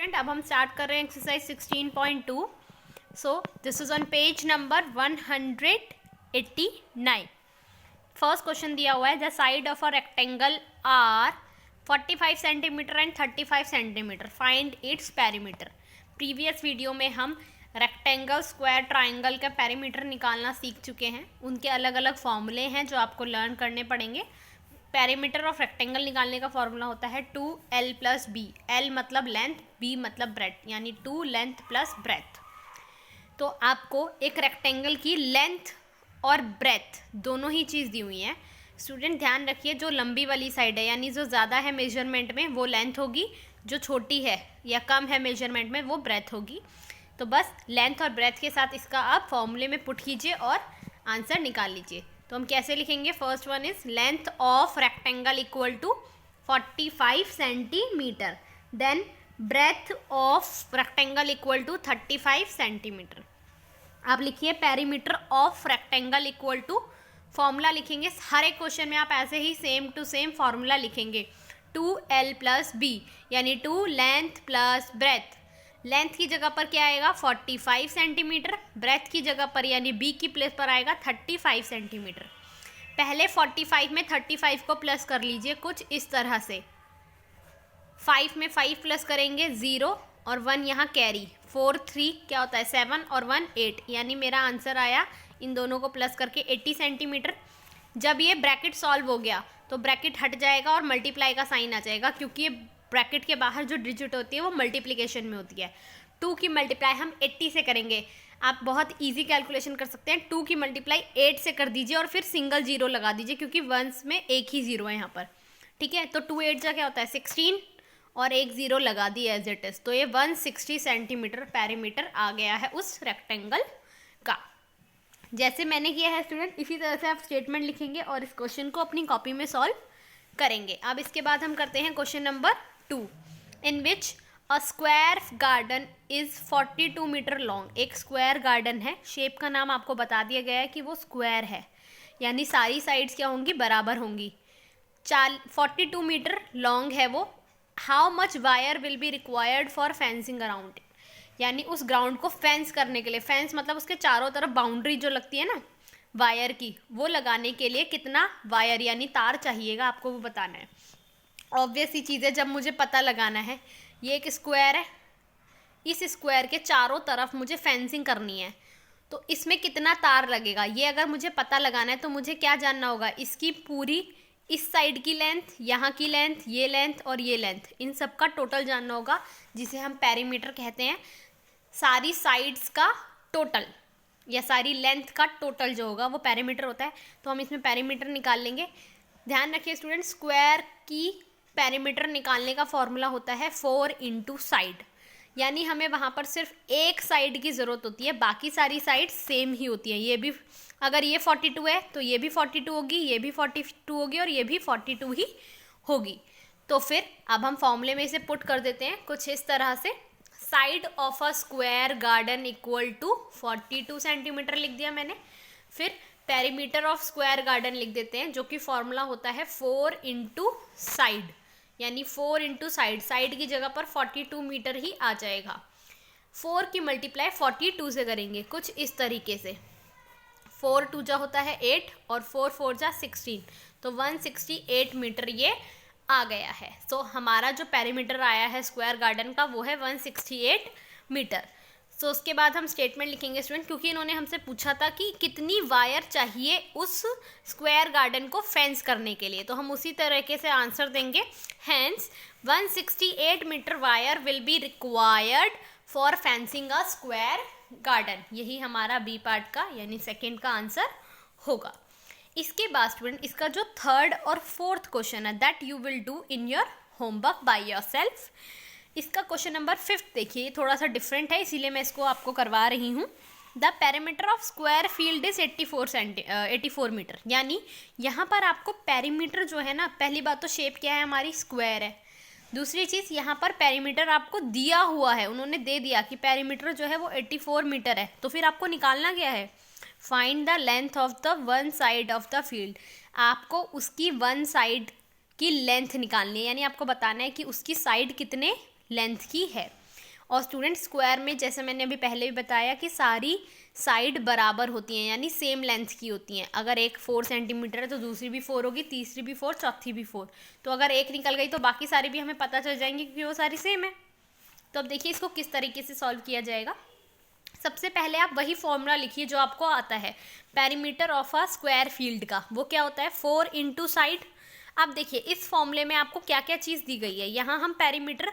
Student अब हम start कर रहे हैं exercise 16.2. So this is on page number 189. First question दिया हुआ है the side of a rectangle are 45 centimetre and 35 centimetre, find its perimeter. Previous video में हम रेक्टेंगल, स्क्वायर, ट्राइंगल का पेरीमीटर निकालना सीख चुके हैं. उनके अलग अलग फॉर्मूले हैं जो आपको लर्न करने पड़ेंगे. पेरीमीटर ऑफ रेक्टेंगल निकालने का फॉर्मूला होता है 2l प्लस बी. एल मतलब लेंथ, बी मतलब ब्रेथ, यानी 2 लेंथ प्लस ब्रेथ. तो आपको एक रेक्टेंगल की लेंथ और ब्रेथ दोनों ही चीज़ दी हुई है. स्टूडेंट ध्यान रखिए, जो लंबी वाली साइड है यानी जो ज़्यादा है मेजरमेंट में वो लेंथ होगी, जो छोटी है या कम है मेजरमेंट में वो ब्रेथ होगी. तो बस लेंथ और ब्रेथ के साथ इसका आप फॉर्मूले में पुट कीजिए और आंसर निकाल लीजिए. तो हम कैसे लिखेंगे? First one is length of rectangle equal to 45 centimetre, then breadth of rectangle equal to 35 centimetre. आप लिखिए perimeter of rectangle equal to, formula लिखेंगे हर एक क्वेश्चन में, आप ऐसे ही सेम टू सेम फॉर्मूला लिखेंगे 2l प्लस बी, यानी 2 लेंथ प्लस ब्रेथ. लेंथ की जगह पर क्या आएगा? 45 सेंटीमीटर. ब्रेथ की जगह पर यानी बी की प्लेस पर आएगा 35 सेंटीमीटर. पहले 45 में 35 को प्लस कर लीजिए कुछ इस तरह से. 5 में 5 प्लस करेंगे 0 और 1 यहाँ कैरी. 4 3 क्या होता है? 7 और 1 8, यानी मेरा आंसर आया इन दोनों को प्लस करके 80 सेंटीमीटर. जब ये ब्रैकेट सॉल्व हो गया तो ब्रैकेट हट जाएगा और मल्टीप्लाई का साइन आ जाएगा, क्योंकि ये ब्रैकेट के बाहर जो डिजिट होती है वो मल्टीप्लिकेशन में होती है. 2 की मल्टीप्लाई हम 80 से करेंगे. आप बहुत इजी कैलकुलेशन कर सकते हैं. 2 की मल्टीप्लाई 8 से कर दीजिए और फिर सिंगल जीरो लगा दीजिए, क्योंकि वंस में एक ही जीरो है यहाँ पर. ठीक है, तो 2 8 जा क्या होता है? 16 और एक जीरो लगा दी एज इट इज. तो ये 160 सेंटीमीटर पेरीमीटर आ गया है उस रेक्टेंगल का. जैसे मैंने किया है स्टूडेंट, इसी तरह से आप स्टेटमेंट लिखेंगे और इस क्वेश्चन को अपनी कॉपी में सॉल्व करेंगे. अब इसके बाद हम करते हैं question number 2, in which a square garden is 42 metre long. एक स्क्वायर गार्डन है, शेप का नाम आपको बता दिया गया है कि वो स्क्वायर है, यानी सारी साइड्स क्या होंगी? बराबर होंगी. 42 मीटर लॉन्ग है वो. How much wire will be required for fencing around, यानी उस ग्राउंड को फेंस करने के लिए, फेंस मतलब उसके चारों तरफ बाउंड्री जो लगती है ना वायर की, वो लगाने के लिए कितना वायर यानी तार चाहिएगा, आपको वो बताना है. ऑब्वियस ही चीज़ है, जब मुझे पता लगाना है ये एक स्क्वायर है, इस स्क्वायर के चारों तरफ मुझे फेंसिंग करनी है, तो इसमें कितना तार लगेगा ये अगर मुझे पता लगाना है तो मुझे क्या जानना होगा? इसकी पूरी इस साइड की लेंथ, यहाँ की लेंथ, ये लेंथ और ये लेंथ, इन सब का टोटल जानना होगा, जिसे हम पेरीमीटर कहते हैं. सारी साइड्स का टोटल या सारी लेंथ का टोटल जो होगा वो पेरीमीटर होता है. तो हम इसमें पेरीमीटर निकाल लेंगे. ध्यान रखिए स्टूडेंट, स्क्वायर की पेरीमीटर निकालने का फॉर्मूला होता है 4 इंटू साइड, यानी हमें वहाँ पर सिर्फ एक साइड की ज़रूरत होती है, बाकी सारी साइड सेम ही होती हैं. ये भी अगर ये 42 है तो ये भी 42 होगी, ये भी 42 होगी और ये भी 42 ही होगी. तो फिर अब हम फॉर्मूले में इसे पुट कर देते हैं कुछ इस तरह से. Side of a square garden equal to 42 centimetre लिख दिया मैंने. फिर पेरीमीटर ऑफ स्क्वायर गार्डन लिख देते हैं, जो कि फॉर्मूला होता है 4 इंटू साइड, यानी 4 इंटू साइड. साइड की जगह पर 42 मीटर ही आ जाएगा. 4 की मल्टीप्लाई 42 से करेंगे कुछ इस तरीके से. 4 2 जा होता है 8 और 4 4 जा 16, तो 168 मीटर ये आ गया है. तो हमारा जो पेरीमीटर आया है स्क्वायर गार्डन का वो है 168 मीटर. तो उसके बाद हम स्टेटमेंट लिखेंगे स्टूडेंट, क्योंकि इन्होंने हमसे पूछा था कि कितनी वायर चाहिए उस स्क्वायर गार्डन को फेंस करने के लिए, तो हम उसी तरीके से आंसर देंगे. Hence 168 metre wire will be required for fencing a square garden. यही हमारा बी पार्ट का यानी सेकेंड का आंसर होगा. इसके बाद स्टूडेंट इसका जो थर्ड और फोर्थ क्वेश्चन है that you will do in your homework by yourself. इसका क्वेश्चन नंबर 5 देखिए, थोड़ा सा डिफरेंट है इसीलिए मैं इसको आपको करवा रही हूँ. The perimeter of square field is 84 metre, यानी यहाँ पर आपको पेरीमीटर जो है ना, पहली बात तो शेप क्या है हमारी? स्क्वायर है. दूसरी चीज़ यहाँ पर पेरीमीटर आपको दिया हुआ है, उन्होंने दे दिया कि पेरीमीटर जो है वो 84 मीटर है. तो फिर आपको निकालना क्या है? Find the length of the one side of the field. आपको उसकी वन साइड की लेंथ निकालनी है, यानी आपको बताना है कि उसकी साइड कितने लेंथ की है. और स्टूडेंट स्क्वायर में जैसे मैंने अभी पहले भी बताया कि सारी साइड बराबर होती हैं, यानी सेम लेंथ की होती हैं। अगर एक 4 सेंटीमीटर है तो दूसरी भी 4 होगी, तीसरी भी 4, चौथी भी 4। तो अगर एक निकल गई तो बाकी सारी भी हमें पता चल जाएंगी क्योंकि वो सारी सेम है। तो अब देखिए इसको किस तरीके से सॉल्व किया जाएगा। सबसे पहले आप वही फॉर्मूला लिखिए जो आपको आता है perimeter of a square field का। वो क्या होता है? 4 इंटू साइड। अब देखिए इस फॉर्मूले में आपको क्या क्या चीज़ दी गई है। यहाँ हम पेरीमीटर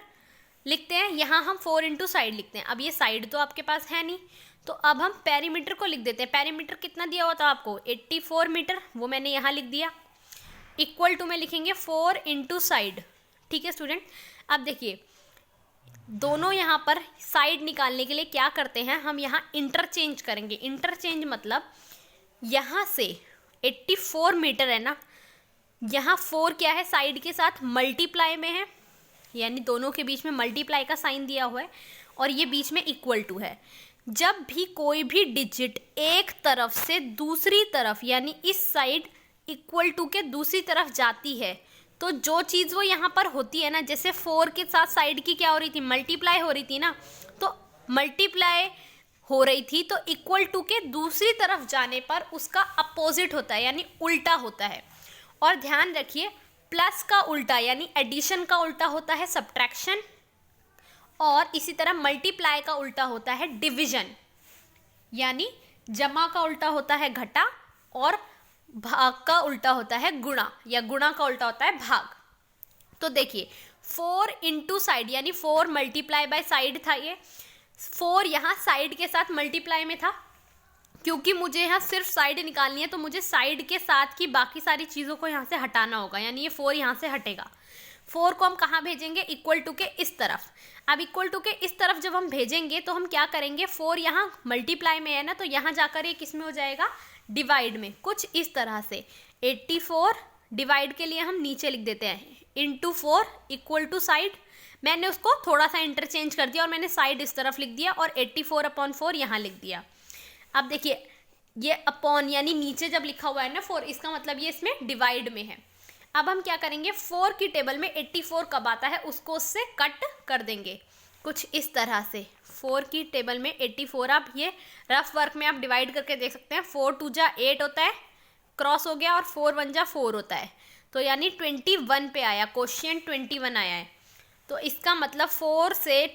लिखते हैं, यहाँ हम 4 इंटू साइड लिखते हैं। अब ये साइड तो आपके पास है नहीं, तो अब हम पेरीमीटर को लिख देते हैं। पेरीमीटर कितना दिया हुआ था आपको? 84 मीटर, वो मैंने यहाँ लिख दिया। इक्वल टू में लिखेंगे 4 इंटू साइड। ठीक है स्टूडेंट, अब देखिए दोनों यहाँ पर साइड निकालने के लिए क्या करते हैं, हम यहाँ इंटरचेंज करेंगे। इंटरचेंज मतलब यहाँ से 84 मीटर है ना, यहाँ 4 क्या है? साइड के साथ मल्टीप्लाई में है, यानी दोनों के बीच में मल्टीप्लाई का साइन दिया हुआ है, और ये बीच में इक्वल टू है। जब भी कोई भी डिजिट एक तरफ से दूसरी तरफ, यानी इस साइड इक्वल टू के दूसरी तरफ जाती है, तो जो चीज़ वो यहाँ पर होती है ना, जैसे 4 के साथ साइड की क्या हो रही थी? मल्टीप्लाई हो रही थी ना, तो मल्टीप्लाई हो रही थी तो इक्वल टू के दूसरी तरफ जाने पर उसका अपोजिट होता है, यानी उल्टा होता है। और ध्यान रखिए प्लस का उल्टा यानी एडिशन का उल्टा होता है सब्ट्रैक्शन, और इसी तरह मल्टीप्लाई का उल्टा होता है डिवीजन, यानी जमा का उल्टा होता है घटा, और भाग का उल्टा होता है गुणा, या गुणा का उल्टा होता है भाग। तो देखिए 4 इंटू साइड यानी 4 मल्टीप्लाई बाय साइड था, ये 4 यहाँ साइड के साथ मल्टीप्लाई में था। क्योंकि मुझे यहाँ सिर्फ साइड निकालनी है तो मुझे साइड के साथ की बाकी सारी चीज़ों को यहाँ से हटाना होगा, यानी ये 4 यहाँ से हटेगा। 4 को हम कहाँ भेजेंगे? इक्वल टू के इस तरफ। अब इक्वल टू के इस तरफ जब हम भेजेंगे तो हम क्या करेंगे? 4 यहाँ मल्टीप्लाई में है ना, तो यहाँ जाकर ये किस में हो जाएगा? डिवाइड में, कुछ इस तरह से। 84 डिवाइड के लिए हम नीचे लिख देते हैं इंटू 4 इक्वल टू साइड। मैंने उसको थोड़ा सा इंटरचेंज कर दिया और मैंने साइड इस तरफ लिख दिया और 84 अपॉन 4 यहाँ लिख दिया। अब देखिए ये अपॉन यानी नीचे जब लिखा हुआ है ना 4, इसका मतलब ये इसमें डिवाइड में है। अब हम क्या करेंगे? 4 की टेबल में 84 कब आता है उसको उससे कट कर देंगे, कुछ इस तरह से। 4 की टेबल में 84, आप ये रफ वर्क में आप डिवाइड करके देख सकते हैं। 4 2 जा 8 होता है, क्रॉस हो गया, और 4 1 जा 4 होता है, तो यानी 21 पे आया, क्वेश्चन 21 आया है। तो इसका मतलब 4 से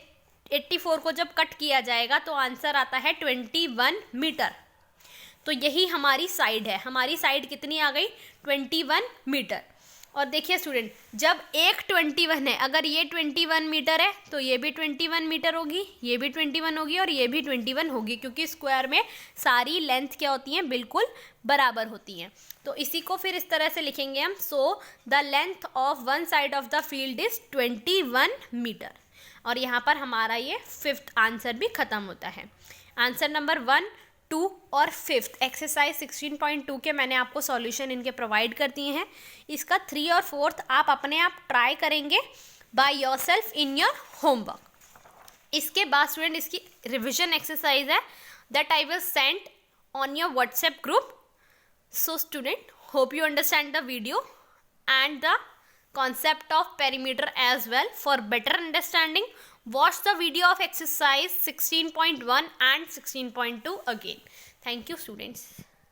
84 को जब कट किया जाएगा तो आंसर आता है 21 मीटर। तो यही हमारी साइड है। हमारी साइड कितनी आ गई? 21 मीटर। और देखिए स्टूडेंट, जब एक 21 है, अगर ये 21 मीटर है तो ये भी 21 मीटर होगी, ये भी 21 होगी, और ये भी 21 होगी, क्योंकि स्क्वायर में सारी लेंथ क्या होती हैं? बिल्कुल बराबर होती हैं। तो इसी को फिर इस तरह से लिखेंगे हम, so the length of one side of the field is 21 metre. और यहाँ पर हमारा ये 5th आंसर भी खत्म होता है। आंसर नंबर 1, 2 और 5th एक्सरसाइज 16.2 के मैंने आपको सॉल्यूशन इनके प्रोवाइड कर दिए हैं। इसका 3 और 4th आप अपने आप ट्राई करेंगे by yourself in your homework. इसके बाद स्टूडेंट इसकी रिविजन एक्सरसाइज है that I will send on your WhatsApp group. So student, hope you understand the video and the concept of perimeter as well. For better understanding, watch the video of exercise 16.1 and 16.2 again. Thank you, students.